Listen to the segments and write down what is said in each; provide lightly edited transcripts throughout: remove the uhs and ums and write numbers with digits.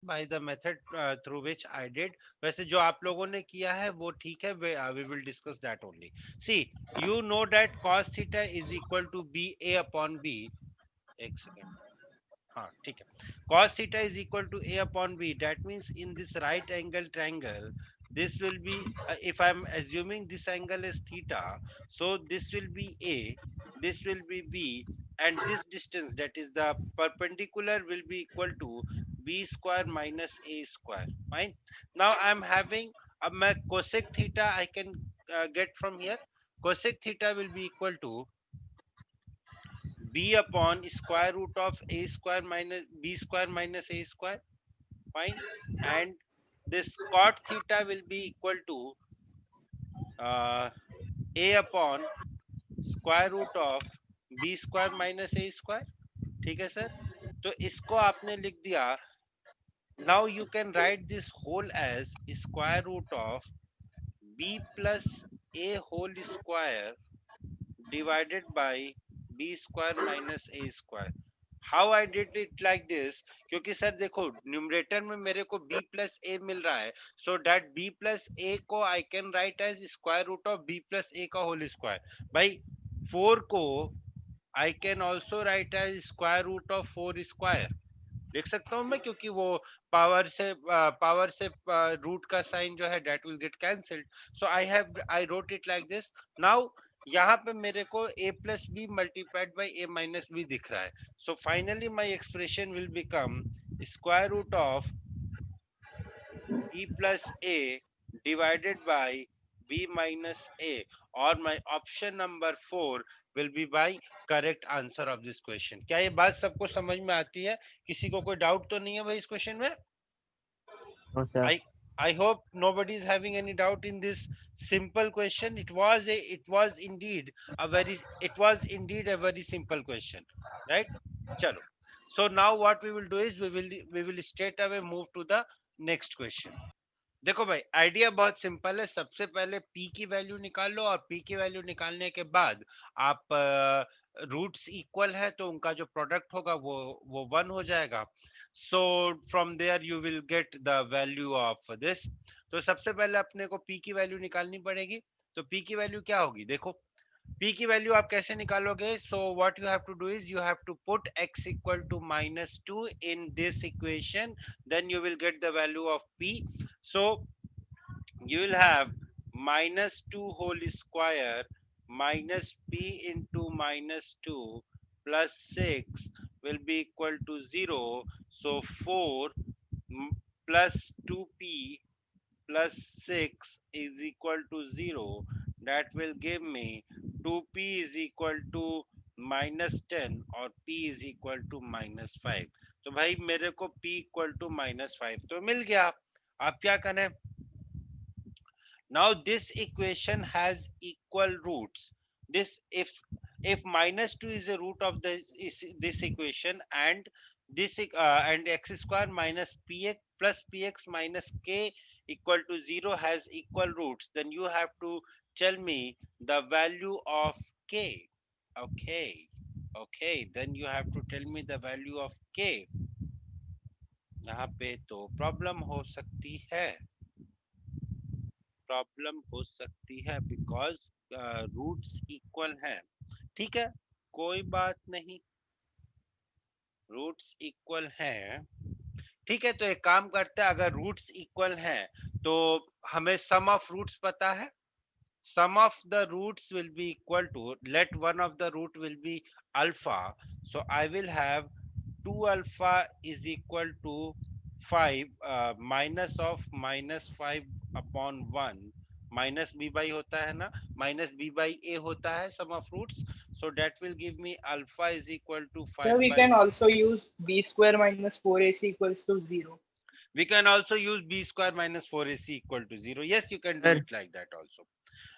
by the method through which I did. वैसे जो आप लोगों ने किया है वो ठीक है, we will discuss that only. See, you know that cos theta is equal to b a upon b. एक सेकेंड, हाँ ठीक है. Cos theta is equal to a upon b. That means in this right angle triangle, this will be, if I'm assuming this angle is theta, so this will be a, this will be b, and this distance, that is the perpendicular, will be equal to b square minus a square. Fine. Now I'm having a cosec theta I can get from here. Cosec theta will be equal to b upon square root of a square minus b square minus a square. Fine. And this cot theta will be equal to uh, a upon square root of b square minus a square. ठीक है sir. तो इसको आपने लिख दिया. Now you can write this whole as square root of b plus a whole square divided by b square minus a square. How I did it like this, क्योंकि sir देखो numerator में मेरे को b प्लस ए मिल रहा है, so that b plus a को I can write as square root of b plus a का होल स्क्वायर. भाई 4 को I can also write as square root of 4 square लिख सकता हूं मैं, क्योंकि वो पावर से रूट का साइन जो है that will get cancelled. So I wrote it like this. Now यहाँ पे मेरे को a plus b multiplied by a minus b दिख रहा है. So finally my expression will become square root of b plus a divided by b minus a, or my option number 4 will be by correct answer of this question. क्या ये बात सबको समझ में आती है? किसी को कोई डाउट तो नहीं है भाई इस क्वेश्चन में? No, sir. I hope nobody is having any doubt in this simple question. It was indeed a very simple question, right? Chalo. So now what we will do is we will straight away move to the next question. देखो भाई idea बहुत simple है. सबसे पहले p की value निकाल लो, और p की वैल्यू निकालने के बाद आप रूट्स इक्वल है तो उनका जो प्रोडक्ट होगा वो 1 हो जाएगा. So from there you will get the value of this. तो सबसे पहले अपने को p की वैल्यू निकालनी पड़ेगी. तो p की वैल्यू क्या होगी? देखो p की वैल्यू आप कैसे निकालोगे? So what you have to do is you have to put x equal to -2 in this equation, then you will get the value of p. So you will have -2 whole square minus p into -2 plus 6 will be equal to 0. So 4 plus 2p plus 6 is equal to 0. That will give me 2p is equal to -10 और p is equal to -5. तो भाई मेरे को p equal to -5 तो मिल गया. आप क्या करें? Now this equation has equal roots. This if -2 is a root of this equation, and this and x square minus px plus px minus k equal to 0 has equal roots, then you have to tell me the value of k. Okay, okay, then you have to tell me the value of k. यहाँ पे तो problem हो सकती है, problem हो सकती है because roots equal हैं. ठीक है, कोई बात नहीं, रूट्स इक्वल हैं. ठीक है, तो एक काम करते हैं, अगर रूट्स इक्वल हैं तो हमें सम ऑफ रूट्स पता है. sum of the roots will be equal to, let one of the root will be alpha, so I will have 2 alpha is equal to 5 minus of -5 upon 1 minus b by होता है ना, minus b by a होता है sum of roots. So that will give me alpha is equal to So 5 we by, can also use b square minus 4ac equals to 0. we can also use b square minus 4ac equal to 0. Yes, you can do Sir, it like that also.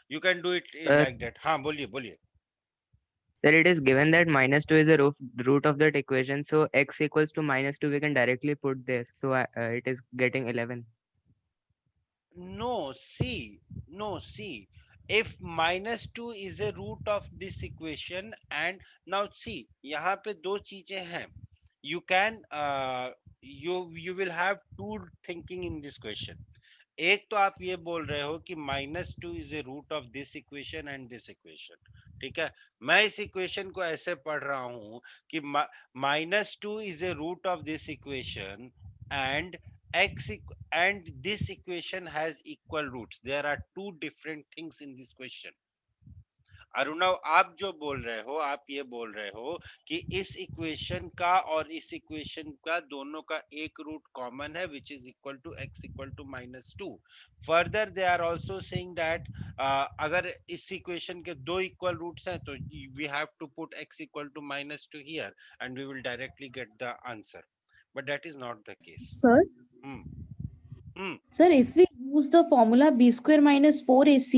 You can do it sir, like that. हाँ बोलिए बोलिए. sir, it is given that -2 is the root of that equation. So x equals to -2, we can directly put there. So it is getting 11. No, see, no, see. If -2 is a root of this equation, and now see, यहाँ पे दो चीजें हैं. you can you will have two thinking in this question. एक तो आप ये बोल रहे हो कि -2 is a root of this equation and this equation, ठीक है। मैं इस इक्वेशन को ऐसे पढ़ रहा हूं कि -2 is a root of this equation and x and this equation has equal roots. There are two different things in this question. Arunav, आप जो बोल रहे हो, आप ये बोल रहे हो कि इस इक्वेशन का और इस इक्वेशन का दोनों का एक रूट कॉमन है which is equal to x equal to -2। Further they are also saying that अगर इस इक्वेशन के दो इक्वल रूट्स हैं तो we have to put x equal to -2 here and we will directly get the answer, but that is not the case. Sir, hmm sir, if we use the formula b square minus 4ac,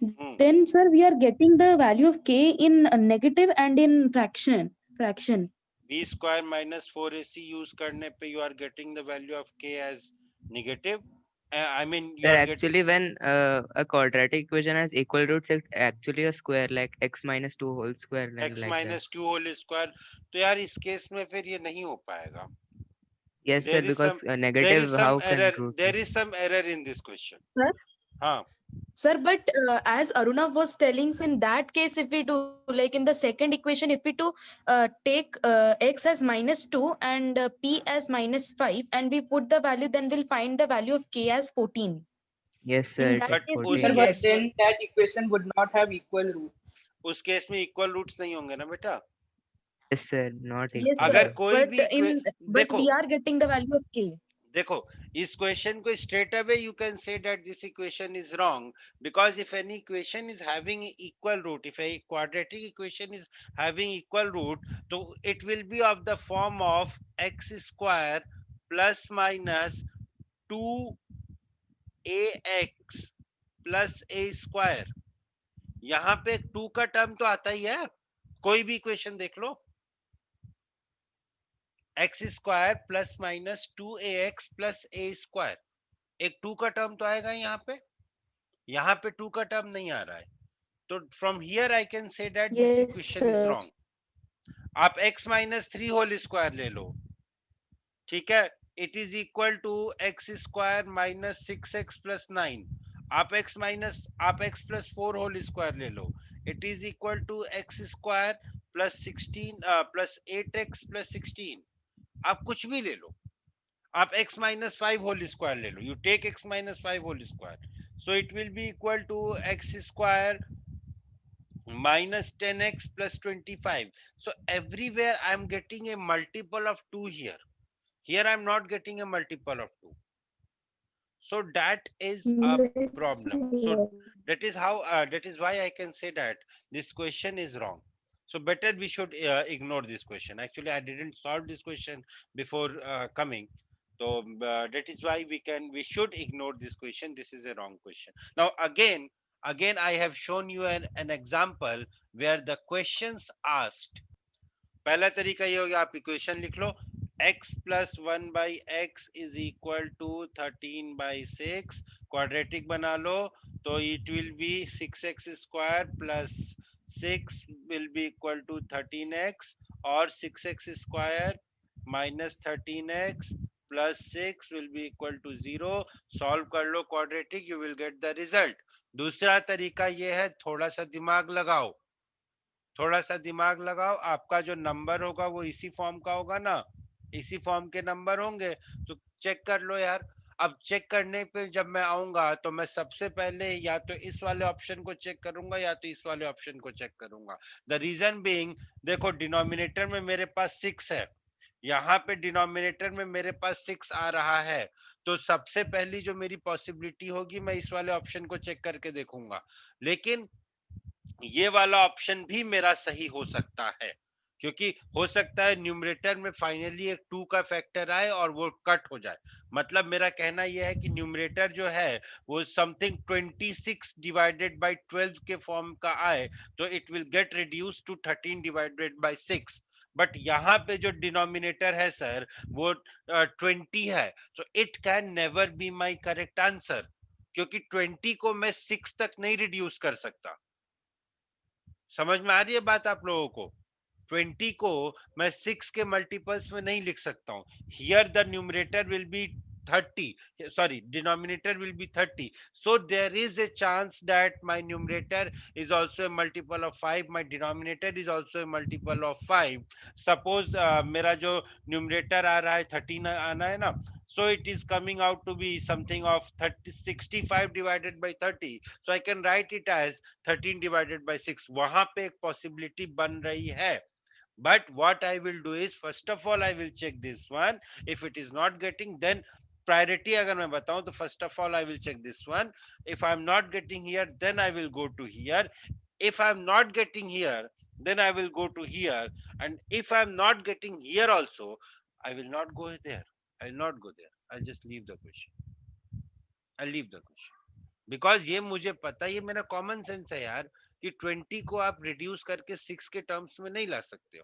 hmm then sir, we are getting the value of k in negative and in fraction. b square minus 4ac use करने पे you are getting the value of k as negative. I mean you Sir, are getting actually, when a quadratic equation has equal roots, it's actually a square, like x minus 2 whole square, and x like that. minus 2 whole square। तो यार इस case में फिर ये नहीं हो पाएगा। Yes, sir, there is some because there is negative, some how can error, root there be? is some error in this question। Sir? हाँ Sir, but as Aruna was telling, in that case, if we do like in the second equation, if we do take x as -2 and p as -5, and we put the value, then we'll find the value of k as 14. Yes, sir, In it that is but case, उस Sir, 14. but case में then that equation would not have equal roots. उस case में equal roots नहीं होंगे ना बेटा। Yes, sir, not yes, equal अगर sir. root. कोई But भी but देखो we are getting the value of k. देखो इस क्वेश्चन को straight away you can say that this equation is wrong because if any equation is having equal root, if a quadratic equation is having equal root, तो it will be of the form of x square plus minus 2ax plus a square. यहाँ पे 2 का term तो आता ही है, कोई भी equation देख लो, x square plus minus 2ax plus a square, एक 2 का टर्म तो आएगा यहाँ पे 2 का टर्म नहीं आ रहा है। तो from here I can say that this Yes, equation is sir. Wrong. आप x माइनस 3 होल स्क्वायर ले लो, ठीक है, it is equal to x square minus 6x plus 9। आप x प्लस 4 होल स्क्वायर ले लो, it is equal to x square plus 16 plus 8x plus 16। आप कुछ भी ले लो, आप x माइनस 5 होल स्क्वायर ले लो, you take x minus 5 whole square, so it will be equal to x square minus 10x plus 25। so everywhere I am getting a multiple of 2 here, I am not getting a multiple of 2, so that is a Yes, problem। so sir. that is how that is why I can say that this question is wrong। so better we should ignore this question, actually I didn't solve this question before coming, so that is why we should ignore this question, this is a wrong question। now again I have shown you an example where the questions asked, पहला तरीका ये हो गया, आप equation लिख लो, x प्लस 1/x is equal to 13/6, quadratic बना लो तो it will be 6x square plus 6 will be equal to 13x, और 6x square minus 13x plus 6 will be equal to 0। Solve कर लो quadratic, you will get the result. दूसरा तरीका ये है, थोड़ा सा दिमाग लगाओ, थोड़ा सा दिमाग लगाओ, आपका जो नंबर होगा वो इसी फॉर्म का होगा ना, इसी फॉर्म के नंबर होंगे, तो चेक कर लो यार। अब चेक करने पे जब मैं आऊंगा तो मैं सबसे पहले या तो इस वाले ऑप्शन को चेक करूंगा या तो इस वाले ऑप्शन को चेक करूंगा। द रीजन बीइंग, देखो डिनोमिनेटर में मेरे पास 6 है, यहाँ पे डिनोमिनेटर में मेरे पास 6 आ रहा है, तो सबसे पहली जो मेरी पॉसिबिलिटी होगी मैं इस वाले ऑप्शन को चेक करके देखूंगा, लेकिन ये वाला ऑप्शन भी मेरा सही हो सकता है, क्योंकि हो सकता है न्यूमरेटर में फाइनली एक 2 का फैक्टर आए और वो कट हो जाए। मतलब मेरा कहना यह है कि न्यूमरेटर जो है वो समथिंग 26 डिवाइडेड बाय 12 के फॉर्म का आए तो it will get reduce to 13 divided by 6, but यहाँ पे जो डिनोमिनेटर है सर वो 20 है, तो it can never be my correct answer, क्योंकि 20 को मैं 6 तक नहीं रिड्यूस कर सकता। समझ में आ रही है बात आप लोगों को? 20 को मैं 6 के मल्टीपल्स में नहीं लिख सकता हूँ. Here the numerator will be 30, sorry, denominator will be 30. So there is a chance that my numerator is also a multiple of 5, my denominator is also a multiple of 5. Suppose मेरा जो numerator आ रहा है 13 आना है ना, so it is coming out to be something of 65 divided by 30. So I can write it as 13 divided by 6. वहां पे एक possibility बन रही है. But what I will do is, first of all I will check this one. If it is not getting, then priority अगर मैं बताऊं तो first of all I will check this one. If I am not getting here, then I will go to here. If I am not getting here, then I will go to here. And if I am not getting here also, I will not go there. I will not go there. I'll just leave the question. I'll leave the question. Because ये मुझे पता है, ये मेरा common sense है यार, कि 20 को आप रिड्यूस करके 6 के टर्म्स में नहीं ला सकते हो.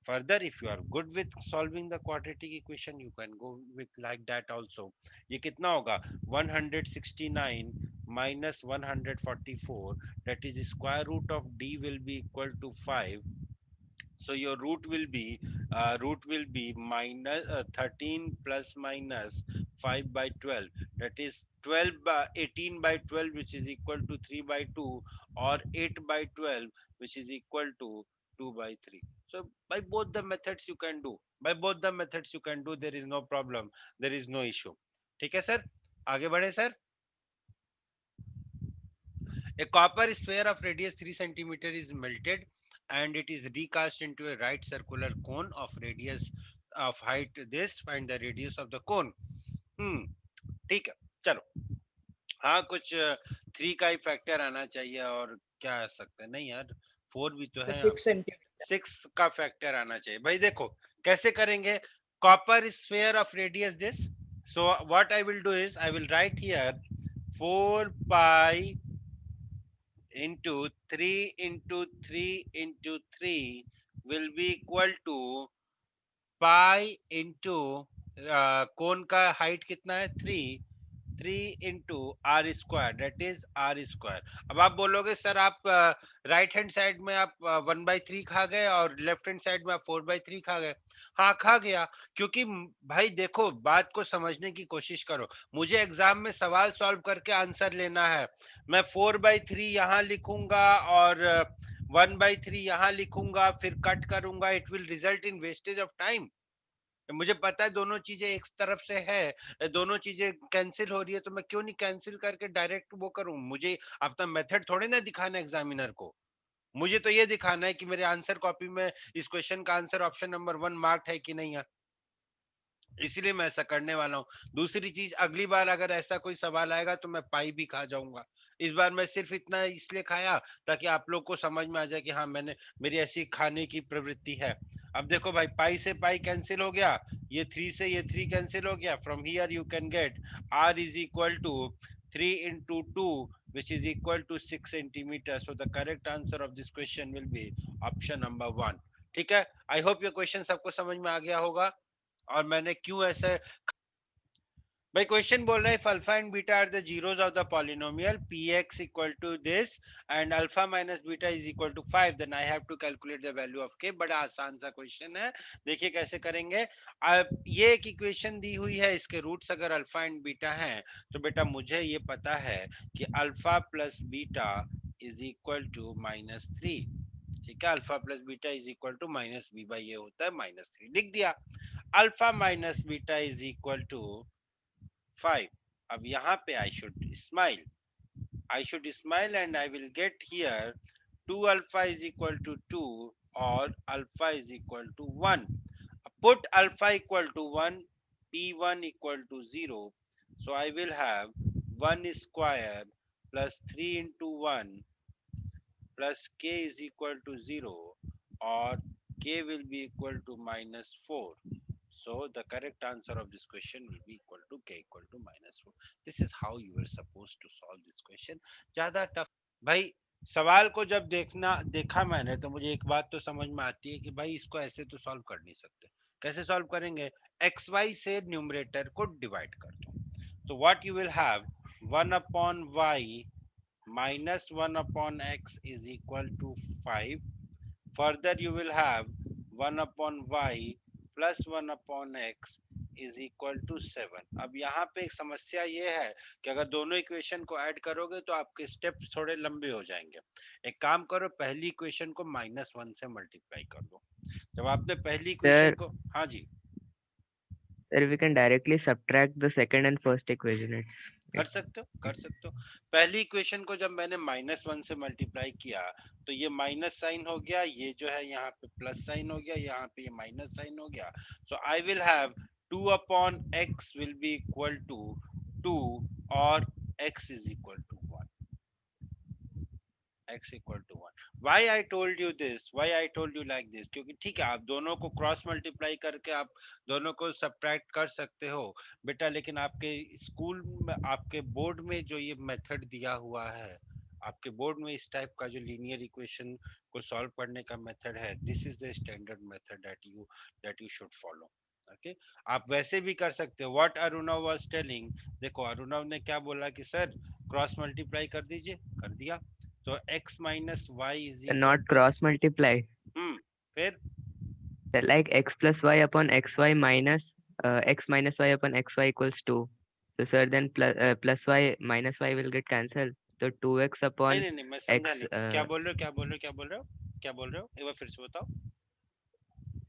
Further if you are good with solving the quadratic equation, you can go with like that also. ये कितना होगा? 169 minus 144, that is square root of d will be equal to 5. So your root will be minus 13 plus minus 5 by 12, that is 12 by 18 by 12, which is equal to 3 by 2, or 8 by 12, which is equal to 2 by 3. So by both the methods you can do, there is no problem, there is no issue. ठीक है sir, आगे बढ़े sir. A copper sphere of radius 3 centimeter is melted and it is recast into a right circular cone of radius of height this. Find the radius of the cone. ठीक है, चलो. हाँ, कुछ 3 का ही फैक्टर आना चाहिए, और क्या आ सकता है? नहीं यार, 4 भी तो है. 6 सेंटीमीटर. 6 का फैक्टर आना चाहिए भाई. देखो कैसे करेंगे. Copper sphere of radius this. So what I will do is, I will write here 4 pi into 3 into 3 into 3 will be equal to pi into कोन का हाइट कितना है? 3 into r square, that is r square. अब आप बोलोगे sir आप right hand side में आप 1/3 खा गए और लेफ्ट हैंड साइड में आप 4/3 खा गए. हाँ, खा गया, क्योंकि भाई देखो, बात को समझने की कोशिश करो. मुझे एग्जाम में सवाल सॉल्व करके आंसर लेना है. मैं 4/3 यहाँ लिखूंगा और 1/3 यहाँ लिखूंगा, फिर कट करूंगा. It will result in wastage of time. मुझे पता है दोनों चीजें एक तरफ से है, दोनों चीजें कैंसिल हो रही है, तो मैं क्यों नहीं कैंसिल करके डायरेक्ट वो करूं. मुझे अपना मेथड थोड़े ना दिखाना एग्जामिनर को. मुझे तो ये दिखाना है कि मेरे आंसर कॉपी में इस क्वेश्चन का आंसर ऑप्शन नंबर 1 मार्क्ड है कि नहीं है. इसलिए मैं ऐसा करने वाला हूँ. दूसरी चीज, अगली बार अगर ऐसा कोई सवाल आएगा तो मैं पाई भी खा जाऊंगा. इस बार मैं सिर्फ इतना इसलिए खाया ताकि आप लोग को समझ में आ जाए कि हाँ, मेरी ऐसी खाने की प्रवृत्ति है. अब देखो भाई, पाई से पाई कैंसिल हो गया, ये 3 से ये 3 कैंसिल हो गया. From here you can get r is equal to 3 into 2, which is equal to 6 centimeters. So the correct answer of this question will be option number 1. ठीक है, आई होप ये क्वेश्चन सबको समझ में आ गया होगा. और मैंने क्यों ऐसे भाई क्वेश्चन बोल रहा है, if alpha and beta are the zeros of the polynomial px equal to this and alpha minus beta is equal to 5, then I have to calculate the value of k. बड़ा आसान सा question है, देखिए कैसे करेंगे. अब ये एक इक्वेशन दी हुई है, इसके रूट्स अगर अल्फा एंड बीटा हैं, तो बेटा मुझे ये पता है कि alpha plus beta is equal to -3. ठीक है, alpha plus beta is equal to minus b by, ये होता है -3. लिख दिया. Alpha minus beta is equal to 5. अब यहाँ पे I should smile and I will get here 2 alpha is equal to 2 or alpha is equal to 1. Put alpha equal to 1, p1 equal to 0. So I will have 1 square plus 3 into 1 plus k is equal to 0, or k will be equal to -4. So the correct answer of this question will be equal to k equal to -4. This is how you were supposed to solve this question. ज्यादा tough भाई, सवाल को जब देखा मैंने, तो मुझे एक बात तो समझ में आती है कि भाई इसको ऐसे तो सॉल्व कर नहीं सकते. कैसे सॉल्व करेंगे? एक्स वाई से न्यूमरेटर को डिवाइड कर दो. तो what you will have, 1 upon y minus 1 upon x is equal to 5. Further you will have 1 upon y plus 1 upon x is equal to 7। अब यहाँ पे एक समस्या ये है कि अगर दोनों इक्वेशन को ऐड करोगे तो आपके स्टेप्स थोड़े लंबे हो जाएंगे। एक काम करो, पहली इक्वेशन को -1 से मल्टीप्लाई कर दो। जब आपने पहली इक्वेशन Sir, को, हाँ जी sir, we can directly subtract the second and first equation. कर सकते हो, कर सकते हो। पहली इक्वेशन को जब मैंने -1 से मल्टीप्लाई किया तो ये माइनस साइन हो गया, ये जो है यहाँ पे प्लस साइन हो गया, यहाँ पे ये माइनस साइन हो गया। So I will have 2 upon x will be equal to 2 और x is equal to 1। x equal to 1। Why I told you this, why I told you like this, क्योंकि ठीक है आप दोनों को क्रॉस मल्टीप्लाई करके आप दोनों को सब्ट्रैक्ट कर सकते हो बेटा, लेकिन आपके स्कूल में, आपके बोर्ड में जो ये मेथड दिया हुआ है, आपके बोर्ड में इस टाइप का जो लीनियर इक्वेशन को सॉल्व करने का मेथड है, this is the standard method that you should follow. Okay, आप वैसे भी कर सकते हो। व्हाट अरुणव वाज टेलिंग, देखो अरुणव ने क्या बोला कि सर क्रॉस मल्टीप्लाई कर दीजिए, कर दिया, तो x minus y is equal Not to, cross multiply. फिर Sir, like x plus y upon xy minus x minus y upon xy equals 2. So sir, then plus y minus y will get cancelled. So 2x नहीं upon नहीं नहीं, मैं समझा x. नहीं, क्या बोल रहे हो, क्या बोल रहे हो, क्या बोल रहे हो, क्या बोल रहे हो, एक बार फिर से बताओ।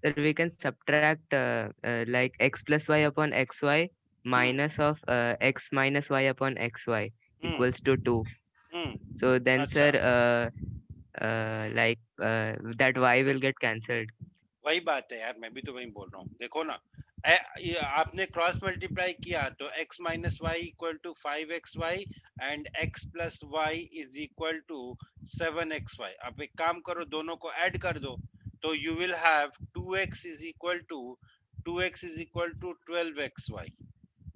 Sir, we can subtract like x plus y upon xy hmm minus of x minus y upon xy equals hmm to 2. Hmm So then sir, अच्छा, like that y will get cancelled. वही बात है यार, मैं भी तो वही बोल रहा हूँ। देखो ना, ये आपने क्रॉस मल्टीप्लाई किया तो x minus y equal to 5xy and x plus y is equal to 7xy। अब एक काम करो, दोनों को ऐड कर दो, तो you will have 2x is equal to 2x is equal to 12xy।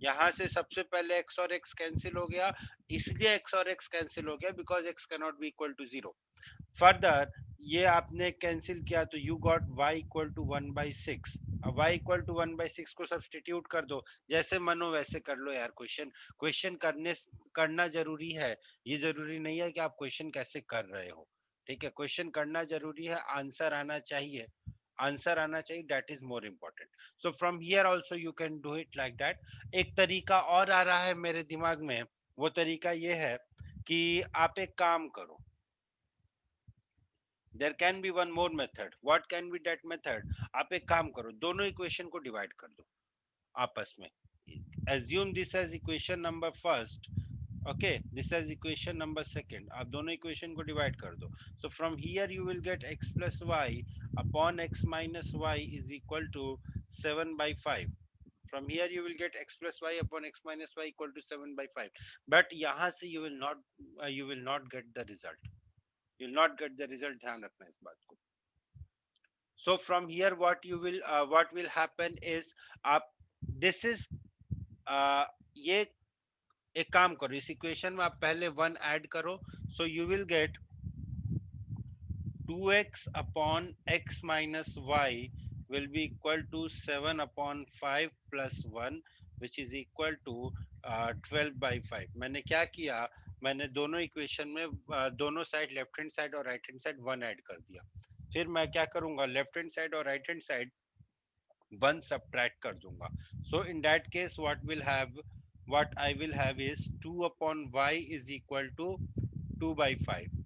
यहाँ से सबसे पहले x और x कैंसिल हो गया, इसलिए x और x कैंसिल हो गया because x can not be equal to 0। Further ये आपने कैंसिल किया तो you got y equal to 1/6। अब y इक्वल टू 1/6 को सब्सटीट्यूट कर दो, जैसे मनो वैसे कर लो यार। क्वेश्चन क्वेश्चन करना जरूरी है, ये जरूरी नहीं है कि आप क्वेश्चन कैसे कर रहे हो। ठीक है, क्वेश्चन करना जरूरी है, आंसर आना चाहिए, आंसर आना चाहिए, that is more important. So from here also you can do it like that. एक तरीका और आ रहा है मेरे दिमाग में, वो तरीका ये है कि आप एक काम करो, there can be one more method. What can be that method, आप एक काम करो, दोनों इक्वेशन को डिवाइड कर दो आपस में। assume this as equation number first, okay, this as equation number second, आप दोनों इक्वेशन को डिवाइड कर दो। so from here you will get x plus y upon x minus y is equal to 7/5। from here you will get x plus y upon x minus y equal to 7/5, but यहाँ से you will not get the result, you will not get the result, ध्यान रखना इस बात को। so from here what will happen is, आप this is ये एक काम करो, इस इक्वेशन में आप पहले 1 ऐड करो, so you will gate 2x upon x minus y will be equal to 7 upon 5 plus 1 which is equal to 12/5। मैंने क्या किया, मैंने दोनों इक्वेशन में दोनों साइड, लेफ्ट हैंड साइड और राइट हैंड साइड 1 ऐड कर दिया। फिर मैं क्या करूंगा, लेफ्ट हैंड साइड और राइट हैंड साइड 1 subtract कर दूंगा। so in that case what I will have is 2 upon y is equal to 2/5।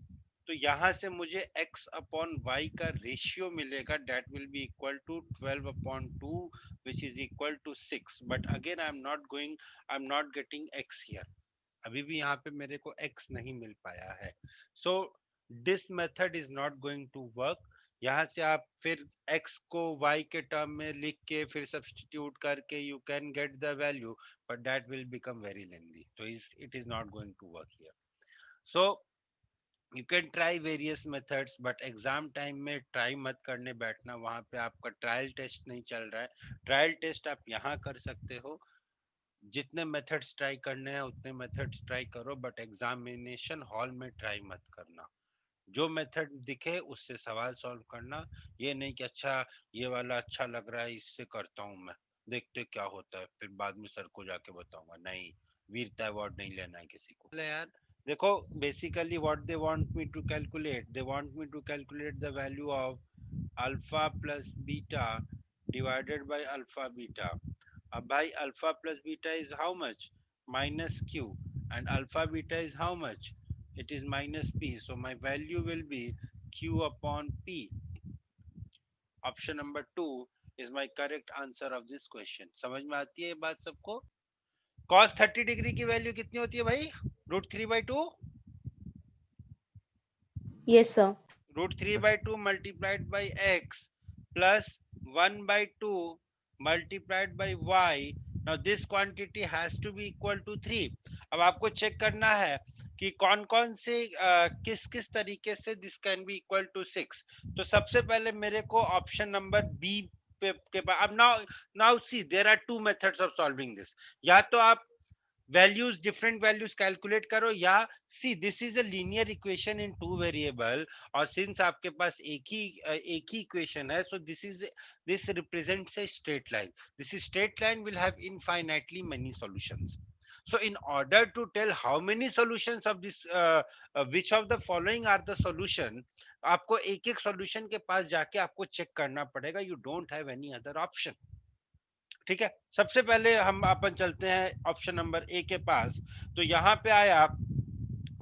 तो यहाँ से मुझे x upon y का रेशियो मिलेगा, that will be equal to 12 upon 2 which is equal to 6। but again I'm not getting x here, अभी भी यहाँ पे मेरे को x नहीं मिल पाया है। so this method is not going to work। यहाँ से आप फिर x को y के टर्म में लिख के फिर सब्स्टिट्यूट करके you can get the value, but that will become very lengthy, so it is not going to work here। so you can try various methods, but exam time में try मत करने बैठना, वहां पे आपका ट्रायल टेस्ट नहीं चल रहा है। ट्रायल टेस्ट आप यहाँ कर सकते हो, जितने मेथड्स ट्राई करने हैं उतने मेथड्स ट्राई करो, बट एग्जामिनेशन हॉल में ट्राई मत करना। जो मेथड दिखे उससे सवाल सॉल्व करना, ये नहीं कि अच्छा ये वाला अच्छा लग रहा है इससे करता हूँ मैं, देखते क्या होता है, फिर बाद में सर को जाके बताऊंगा। नहीं, वीरता अवार्ड नहीं लेना है किसी को यार। देखो basically what they want me to calculate, they want me to calculate the value of alpha plus beta divided by alpha beta. अब भाई alpha plus beta is how much? Minus q. And alpha beta is how much? It is minus p. So my value will be q upon p. Option number 2 is my correct answer of this question. समझ में आती है ये बात सबको? cos 30 degree की value कितनी होती है भाई? √3/2. Yes, sir. √3/2 multiplied by x plus 1/2 multiplied by y. Now this quantity has to be equal to 3. अब आपको चेक करना है कि कौन कौन से किस किस तरीके से this can be equal to 6. तो सबसे पहले मेरे को ऑप्शन नंबर बी के पास. अब now see there are two methods of solving this. या तो आप वैल्यूज डिफरेंट वैल्यूज कैलकुलेट करो, या see this is a linear equation in two variable, और सिंस आपके पास एक ही इक्वेशन है, so this represents a straight line. This straight line will have infinitely many solutions. So in order to tell how many solutions of this which of the following are the solution, आपको एक एक solution के पास जाके आपको check करना पड़ेगा. You don't have any other option. ठीक है, सबसे पहले हम अपन चलते हैं ऑप्शन नंबर ए के पास. तो यहाँ पे आया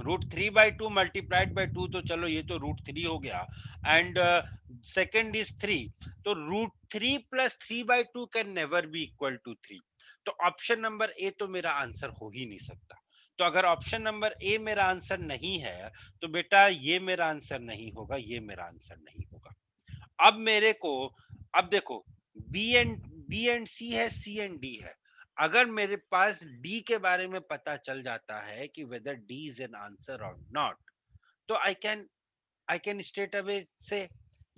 √3/2 मल्टीप्लाइड बाय 2. तो चलो ये तो √3 हो गया. And second is 3. तो √3 plus 3/2 can never be equal to 3. तो ऑप्शन नंबर ए तो मेरा आंसर हो ही नहीं सकता. तो अगर ऑप्शन नंबर ए मेरा आंसर नहीं है, तो बेटा ये मेरा आंसर नहीं होगा, ये मेरा आंसर नहीं होगा. अब मेरे को, अब देखो बी एंड सी है, सी एंड डी है. अगर मेरे पास डी के बारे में पता चल जाता है कि whether D is an answer और नॉट, तो आई कैन स्ट्रेट अवे से.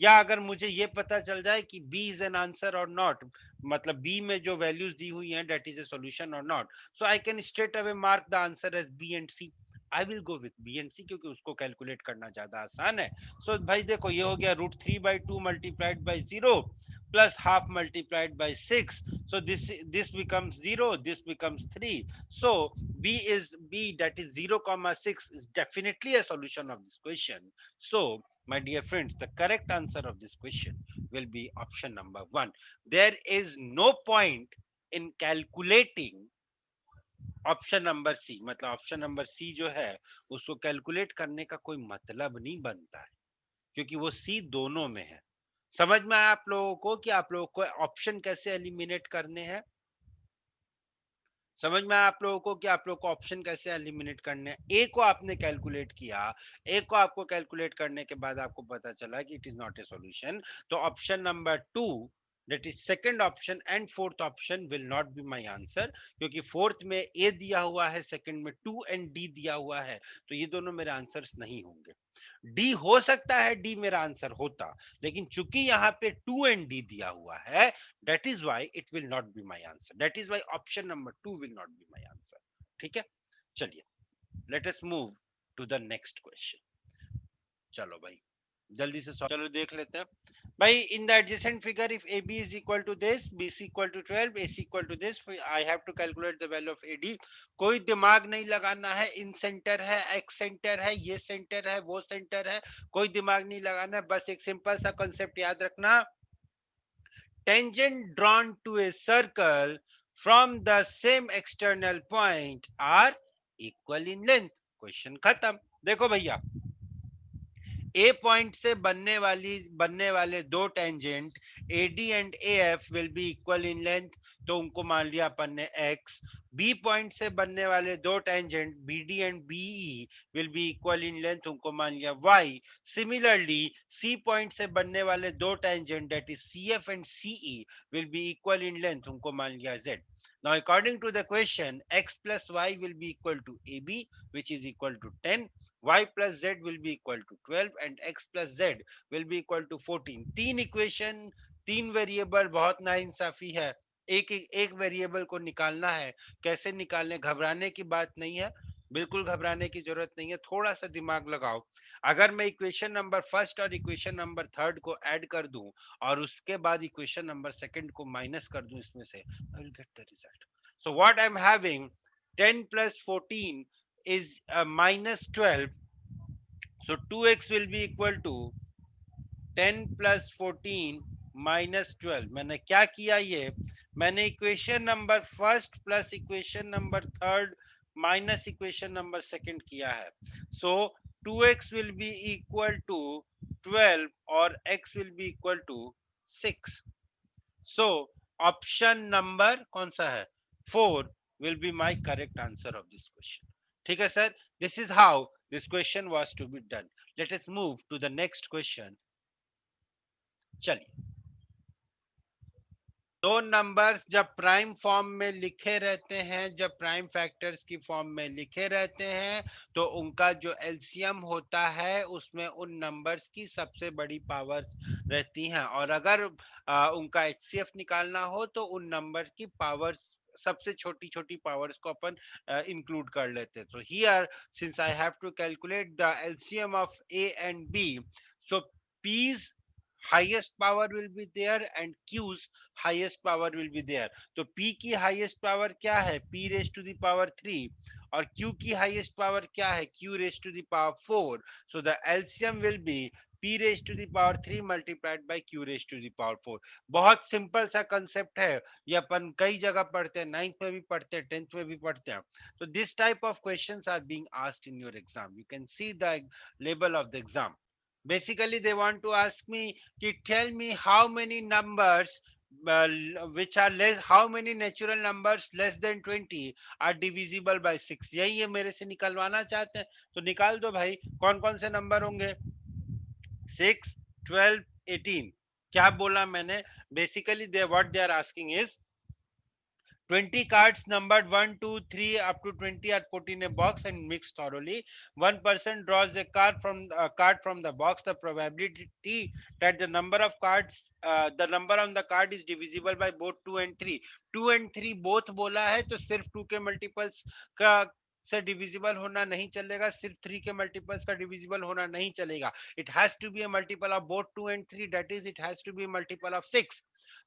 या अगर मुझे ये पता चल जाए कि बी इज एन आंसर और नॉट, मतलब बी में जो वैल्यूज दी हुई हैं दैट इज ए सॉल्यूशन और not, so I can straight away mark the answer as B and C. I will go with B and C क्योंकि उसको कैलकुलेट करना ज्यादा आसान है. सो भाई देखो ये हो गया √3/2 multiplied by 0 plus half multiplied by 6. So this becomes 0, this becomes 3. So b that is 0,6 is definitely a solution of this question. So my dear friends, the correct answer of this question will be option number 1. There is no point in calculating option number C. मतलब option number सी जो है उसको calculate करने का कोई मतलब नहीं बनता है, क्योंकि वो सी दोनों में है. समझ में आया आप लोगों को कि आप लोगों को ऑप्शन कैसे एलिमिनेट करने हैं? समझ में आया आप लोगों को कि आप लोगों को ऑप्शन कैसे एलिमिनेट करने हैं? ए को आपने कैलकुलेट किया, ए को आपको कैलकुलेट करने के बाद आपको पता चला कि it is not a solution, तो option number 2 that is second option and fourth option will not be my answer, क्योंकि फोर्थ में ए दिया हुआ है, सेकंड में 2 एंड डी दिया हुआ है, तो ये दोनों मेरे आंसर्स नहीं होंगे. डी हो सकता है, डी मेरा आंसर होता, लेकिन चूंकि यहाँ पे 2 एंड डी दिया हुआ है, that is why it will not be my answer. That is why option number 2 will not be my answer. ठीक है, चलिए let us move to the next question. चलो भाई जल्दी से चलो देख लेते हैं भाई. In the adjacent figure if A B is equal to this, B C equal to 12, A C equal to this, I have to calculate the value of A D. कोई दिमाग नहीं लगाना है. इन सेंटर है, excentre है, ये centre है, वो सेंटर है, कोई दिमाग नहीं लगाना है. बस एक सिंपल सा कंसेप्ट याद रखना, tangent drawn to a circle from the same external point are equal in length. Question खत्म. देखो भैया ए पॉइंट से बनने वाले दो tangent AD and AF will be equal in length, तो उनको मान लिया अपन ने x. बी पॉइंट से बनने वाले दो tangent BD and BE will be equal in length, उनको मान लिया y. सिमिलरली सी पॉइंट से बनने वाले दो tangent that is CF and CE will be equal in length, उनको मान लिया z. Now according to the question, x plus y will be equal to AB, which is equal to 10, y plus z will be equal to 12 and x plus z will be equal to 14. तीन equation, तीन variable, बहुत नाइंसाफी है. एक variable को निकालना है, कैसे निकालने, घबराने की बात नहीं है, बिल्कुल घबराने की जरूरत नहीं है. थोड़ा सा दिमाग लगाओ. अगर मैं इक्वेशन नंबर फर्स्ट और इक्वेशन नंबर थर्ड को ऐड कर दूं और उसके बाद इक्वेशन नंबर सेकंड को माइनस कर दूं इसमें से, I will get the result. So what I am having, 10 plus 14 is minus 12. So 2x will be equal to 10 plus 14 minus 12। मैंने क्या किया, ये मैंने equation number first plus equation number third minus equation number second किया है। So 2x will be equal to 12 और x will be equal to 6। So option number कौन सा है, 4 will be my correct answer of this question. ठीक है sir, this is how this question was to be done. Let us move to the next question. चलिए, दो numbers जब prime form में लिखे रहते हैं, जब प्राइम फैक्टर्स की फॉर्म में लिखे रहते हैं, तो उनका जो एलसीएम होता है उसमें उन नंबर्स की सबसे बड़ी पावर्स रहती हैं, और अगर उनका एचसीएफ निकालना हो तो उन नंबर की पावर्स, सबसे छोटी छोटी पावर्स को अपन इंक्लूड कर लेते हैं। तो here since I have to calculate the LCM of A and B, so P's highest power will be there and q's highest power will be there। तो p की highest power क्या है, p raised to the power 3, और q की highest power क्या है, q raised to the power 4। so the LCM will be p raised to the power 3 multiplied by q raised to the power 4। बहुत simple सा concept है, ये अपन कई जगह पढ़ते हैं, 9th में भी पढ़ते हैं, 10th में भी पढ़ते हैं। तो this type of questions are being asked in your exam. You can see the level of the exam. Basically they want to ask me कि tell me how many numbers which are less, how many natural numbers less than 20 are divisible by 6। यही ये मेरे से निकलवाना चाहते हैं, तो निकाल दो भाई, कौन कौन से नंबर होंगे, 6, 12, 18। क्या बोला मैंने, basically they what they are asking is 20 cards numbered 1, 2, 3 up to 20 are put in a box and mixed thoroughly. One person draws a card from the box. The probability that the number of cards, the number on the card is divisible by both 2 and 3। 2 and 3 both बोला है, तो सिर्फ 2 के multiples का से divisible होना नहीं चलेगा, सिर्फ 3 के मल्टीपल्स का डिविजिबल होना नहीं चलेगा। It has to be a multiple of both 2 and 3, that is it has to be multiple of 6।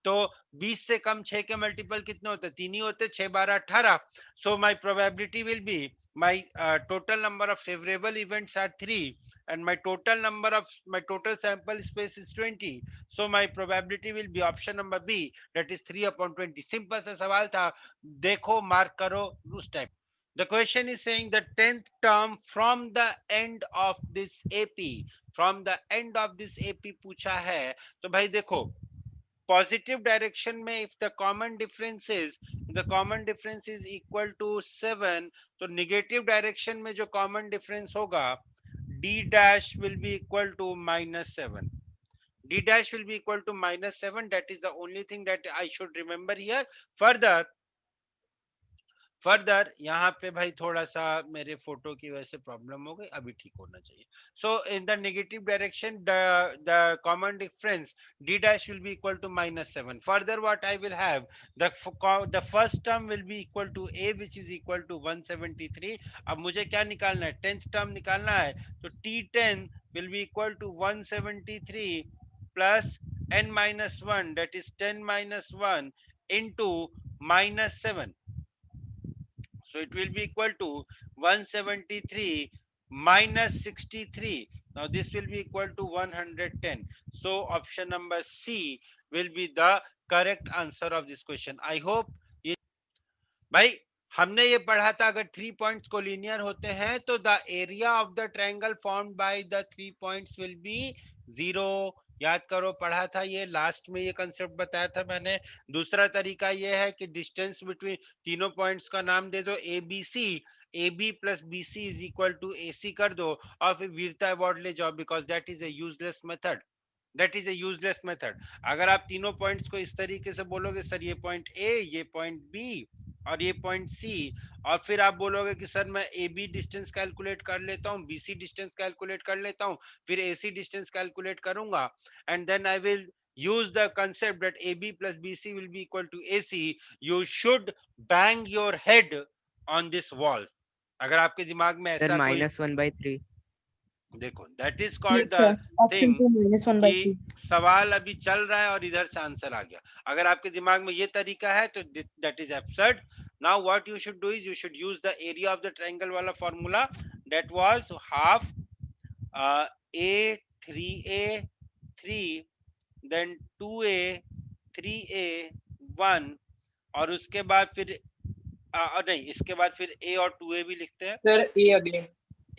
तो 20 से कम 6 के मल्टीपल कितने होते, 3 ही होते, 6 12 18। So my probability will be my total number of favorable events are 3 and my total sample space is 20। so my probability will be option number B, that is 3 upon 20। Simple सा सवाल था, देखो mark करो उस type. The question is saying the 10th term from the end of this AP, from the end of this AP पूछा है। तो भाई देखो, पॉजिटिव डायरेक्शन में if the common difference is equal to 7, तो निगेटिव डायरेक्शन में जो common difference होगा d dash will be equal to -7। d dash will be equal to -7, that is the only thing that I should remember here। Further यहाँ पे भाई थोड़ा सा मेरे फोटो की वजह से प्रॉब्लम हो गई, अभी ठीक होना चाहिए। So in the negative direction the common difference d dash will be equal to -7। further what I will have, the first term will be equal to a which is equal to 173। अब मुझे क्या निकालना है, 10th term निकालना है, तो t10 will be equal to 173 plus n minus 1, that is 10 minus 1 into -7। So it will be equal to 173 minus 63. Now this will be equal to 110. So option number C will be the correct answer of this question। I hope ये भाई हमने ये पढ़ा था, अगर 3 points collinear होते हैं तो the area of the triangle formed by the 3 points will be 0। याद करो, पढ़ा था ये, लास्ट में ये कंसेप्ट बताया था मैंने। दूसरा तरीका ये है कि डिस्टेंस बिटवीन तीनों पॉइंट्स का नाम दे दो A B C, A B plus B C is equal to A C कर दो, और फिर वीरता अवार्ड ले जाओ, because that is a useless method. That is a useless method. अगर आप तीनों पॉइंट्स को इस तरीके से बोलोगे, सर ये पॉइंट ए, ये पॉइंट बी और ये पॉइंट सी, और फिर आप बोलोगे कि सर मैं ए बी डिस्टेंस कैलकुलेट कर लेता हूँ, बी सी डिस्टेंस कैलकुलेट कर लेता हूँ, फिर ए सी डिस्टेंस कैलकुलेट करूंगा, and then I will use the concept that AB plus BC will be equal to AC, you should bang your head on this wall। अगर आपके दिमाग में sir ऐसा कोई, -1/3। देखो that is called Yes, sir. The Option thing 2 -1/3. कि सवाल अभी चल रहा है और इधर से आंसर आ गया। अगर आपके दिमाग में ये तरीका है तो that is absurd. Now what you should do is you should use the area of the triangle वाला formula, that was half a 3a 3, then 2a, 3a, 1, और उसके बाद फिर नहीं, इसके बाद फिर a और 2a भी लिखते हैं, Sir, A again.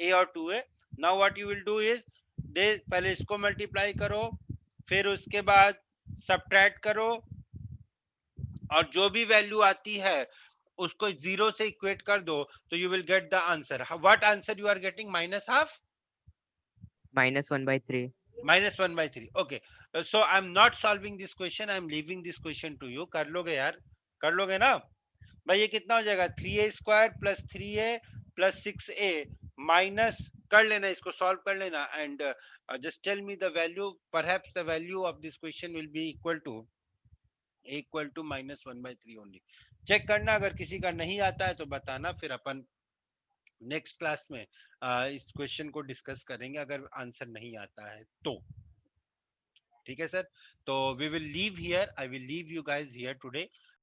a और 2a. Now what you will do is they पहले इसको मल्टीप्लाई करो, फिर उसके बाद सब्ट्रैक्ट करो, और जो भी वैल्यू आती है उसको 0 से इक्वेट कर दो, तो you will get the answer. What answer you are getting? Minus half, -1/3. -1/3. Okay, so I'm not solving this question, I'm leaving this question to you. कर लोगे यार, कर लोगे ना भाई? ये कितना हो जाएगा? 3a² + 3a + 6a माइनस, कर लेना इसको, सॉल्व कर लेना, and just tell me the value. Perhaps the value of this question will be equal to -1/3 only. Check करना, अगर किसी का नहीं आता है तो बताना, फिर अपन नेक्स्ट क्लास में इस क्वेश्चन को डिस्कस करेंगे, अगर आंसर नहीं आता है तो. ठीक है सर, तो we will leave here, I will leave you guys here today.